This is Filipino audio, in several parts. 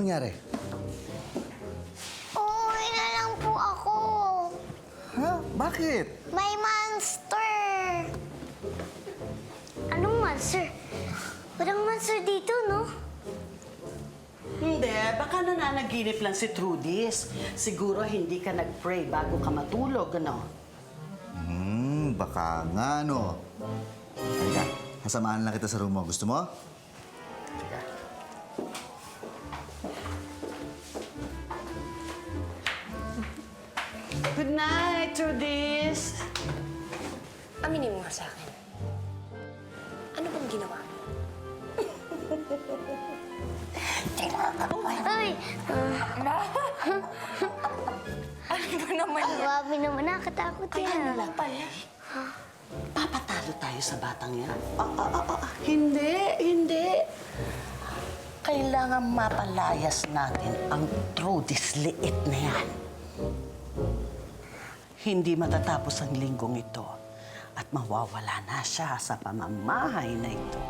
nangyari? Uuwi na lang po ako. Ha? Bakit? May monster. Anong monster? Walang monster dito, no? Hindi, baka nananaginip lang si Trudis. Siguro hindi ka nag-pray bago ka matulog, ano? Baka nga, no? Halika, kasamahan lang kita sa room mo. Gusto mo? Halika. Good night, Trudis! Aminin mo nga sa akin. Ano bang ginawa mo? Ay! Ano ba naman yan? Grabe naman, nakakatakot Ay, ano yan. lang pala? Papatalo tayo sa batang yan? Hindi. Kailangan mapalayas natin ang Trudis liit na yan. Hindi matatapos ang linggong ito at mawawala na siya sa pamamahay na ito.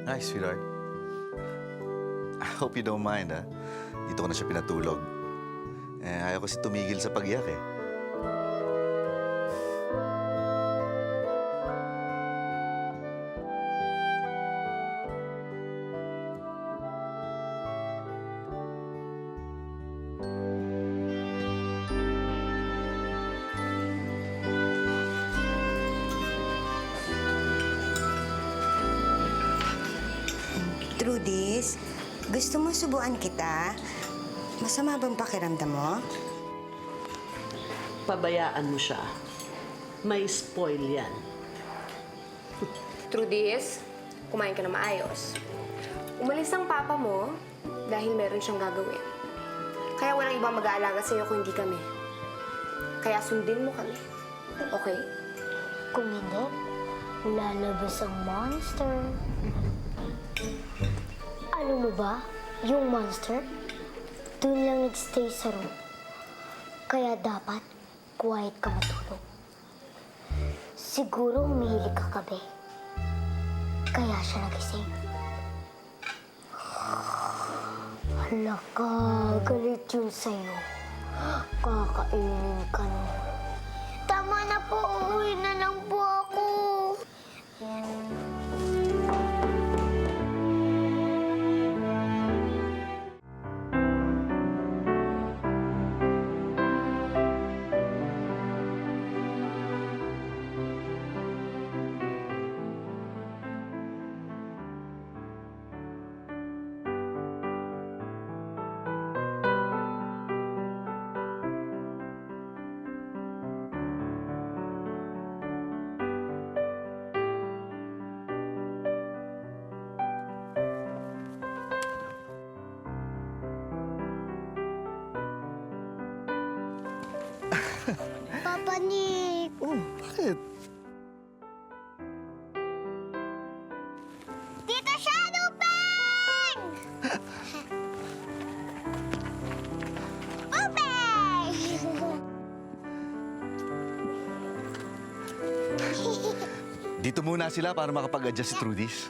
Hi, sweetheart. I hope you don't mind, ha? Dito ko na siya pinatulog. Ayaw kasi tumigil sa pag-iyak, eh. Trudis, gusto mo subuan kita? Masama bang pakiramdam mo? Pabayaan mo siya. May spoil yan. Trudis, kumain ka na maayos. Umalis ang papa mo dahil meron siyang gagawin. Kaya walang ibang mag-aalaga sa'yo kung hindi kami. Kaya sundin mo kami. Okay? Kung hindi, lalabas ang monster. Alam mo ba, yung monster, doon lang nagstay sa room. Kaya dapat, quiet ka matulog. Siguro humihilig ka gabi. Kaya siya nagising. Hala ka, galit yun sa'yo. Kakainin ka nun. Tama na po, uuwi na lang po ako. Papa Nick! Oh, bakit? Tita Shadowpeng! Upeng! Dito muna sila para makapag-adjust si Trudis.